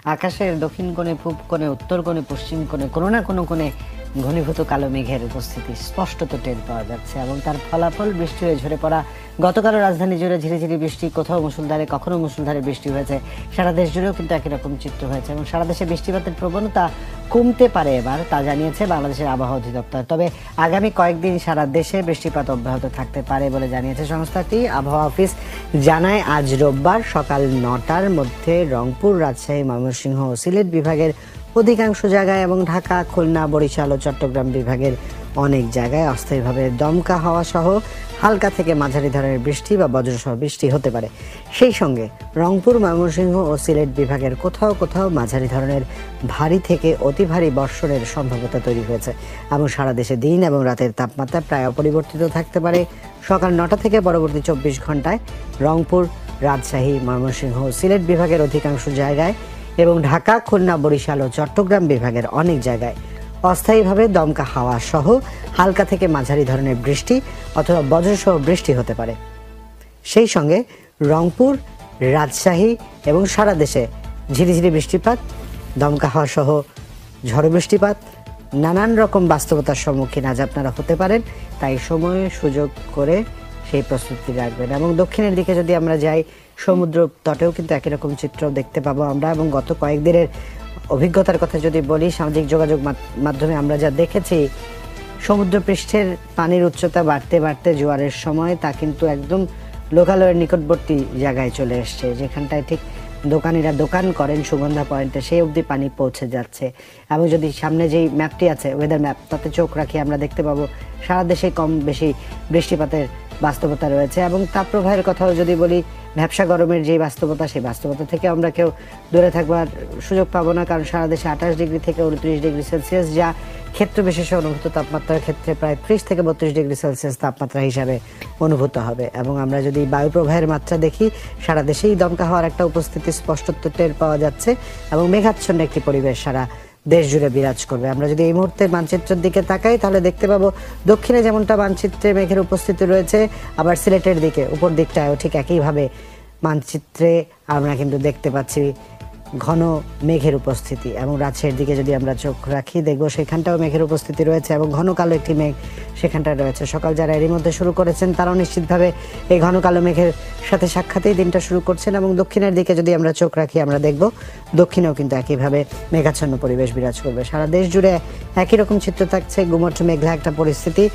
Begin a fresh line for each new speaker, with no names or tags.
আকাশের দক্ষিণ কোণে, পূব কোণে, উত্তর কোণে, পশ্চিম কোণে কোনো না কোনো কোণে ঘনীভূত কালো মেঘের উপস্থিতি স্পষ্টত টের পাওয়া যাচ্ছে এবং তার ফলাফল বৃষ্টি হয়ে ঝরে পড়া। গতকালও রাজধানী জুড়ে ঝিরিঝিরি বৃষ্টি, কোথাও মুষলধারে, কখনো মুষলধারে বৃষ্টি হয়েছে। সারা দেশ জুড়েও কিন্তু একই রকম চিত্র হয়েছে এবং সারা দেশে বৃষ্টিপাতের প্রবণতা কমতে পারে এবার, তা জানিয়েছে বাংলাদেশের আবহাওয়া অধিদপ্তর। তবে আগামী কয়েকদিন সারা দেশে বৃষ্টিপাত অব্যাহত থাকতে পারে বলে জানিয়েছে সংস্থাটি। আবহাওয়া অফিস জানায়, আজ রোববার সকাল ৯টার মধ্যে রংপুর, রাজশাহী, ময়মনসিংহ ও সিলেট বিভাগের অধিকাংশ জায়গায় এবং ঢাকা, খুলনা, বরিশাল ও চট্টগ্রাম বিভাগের অনেক জায়গায় অস্থায়ীভাবে দমকা হাওয়া সহ হালকা থেকে মাঝারি ধরনের বৃষ্টি বা বজ্রসহ বৃষ্টি হতে পারে। সেই সঙ্গে রংপুর, ময়মনসিংহ ও সিলেট বিভাগের কোথাও কোথাও মাঝারি ধরনের ভারী থেকে অতি ভারী বর্ষণের সম্ভাবনা তৈরি হয়েছে এবং সারা দেশে দিন এবং রাতের তাপমাত্রা প্রায় অপরিবর্তিত থাকতে পারে। সকাল ৯টা থেকে পরবর্তী ২৪ ঘন্টায় রংপুর, রাজশাহী, ময়মনসিংহ ও সিলেট বিভাগের অধিকাংশ জায়গায় এবং ঢাকা, খুলনা, বরিশাল ও চট্টগ্রাম বিভাগের অনেক জায়গায় অস্থায়ীভাবে দমকা হাওয়া সহ হালকা থেকে মাঝারি ধরনের বৃষ্টি অথবা বজ্রসহ বৃষ্টি হতে পারে। সেই সঙ্গে রংপুর, রাজশাহী এবং সারা দেশে ঝিরিঝিরি বৃষ্টিপাত, দমকা হাওয়া সহ ঝড়ো বৃষ্টিপাত, নানান রকম বাস্তবতার সম্মুখীন আজ আপনারা হতে পারেন। তাই সময়ে সুযোগ করে সেই প্রস্তুতি রাখবেন। এবং দক্ষিণের দিকে যদি আমরা যাই, সমুদ্র তটেও কিন্তু একই রকম চিত্র দেখতে পাবো আমরা। এবং গত কয়েকদিনের অভিজ্ঞতার কথা যদি বলি, সামাজিক যোগাযোগ মাধ্যমে আমরা যা দেখেছি, সমুদ্রপৃষ্ঠের পানির উচ্চতা বাড়তে বাড়তে জোয়ারের সময় তা কিন্তু একদম লোকালয়ের নিকটবর্তী জায়গায় চলে এসছে, যেখানটায় ঠিক দোকানিরা দোকান করেন সুগন্ধা পয়েন্টে, সেই অবধি পানি পৌঁছে যাচ্ছে। এবং যদি সামনে যেই ম্যাপটি আছে, ওয়েদার ম্যাপ, তাতে চোখ রাখি আমরা দেখতে পাবো সারা দেশে কম বেশি বৃষ্টিপাতের বাস্তবতা রয়েছে। এবং তাপপ্রবাহের কথাও যদি বলি, ভ্যাপসা গরমের যে বাস্তবতা, সেই বাস্তবতা থেকে আমরা কেউ দূরে থাকবার সুযোগ পাবো না, কারণ সারা দেশে ২৮ ডিগ্রি থেকে ২৯ ডিগ্রি সেলসিয়াস, যা ক্ষেত্র বিশেষে অনুভূত তাপমাত্রার ক্ষেত্রে প্রায় ৩০ থেকে ৩২ ডিগ্রি সেলসিয়াস তাপমাত্রা হিসাবে অনুভূত হবে। এবং আমরা যদি বায়ু প্রবাহের মাত্রা দেখি, সারা দেশেই দমকা হওয়ার একটা উপস্থিতি স্পষ্টত টের পাওয়া যাচ্ছে এবং মেঘাচ্ছন্ন একটি পরিবেশ সারা দেশ জুড়ে বিরাজ করবে। আমরা যদি এই মুহূর্তে মানচিত্রের দিকে তাকাই, তাহলে দেখতে পাবো দক্ষিণে যেমনটা মানচিত্রে মেঘের উপস্থিতি রয়েছে, আবার সিলেটের দিকে উপর দিকটায়ও ঠিক একইভাবে মানচিত্রে আমরা কিন্তু দেখতে পাচ্ছি ঘন মেঘের উপস্থিতি। এবং রাজশাহীর দিকে যদি আমরা চোখ রাখি, দেখবো সেখানটাও মেঘের উপস্থিতি রয়েছে এবং ঘন কালো একটি মেঘ সেখানটায় রয়েছে। সকাল যারা এরই মধ্যে শুরু করেছেন, তারাও নিশ্চিতভাবে এই ঘন কালো মেঘের সাথে সাক্ষাতেই দিনটা শুরু করছেন। এবং দক্ষিণের দিকে যদি আমরা চোখ রাখি, আমরা দেখব দক্ষিণেও কিন্তু একইভাবে মেঘাচ্ছন্ন পরিবেশ বিরাজ করবে। সারা দেশ জুড়ে একই রকম চিত্র থাকছে, গুমোট মেঘলা একটা পরিস্থিতি।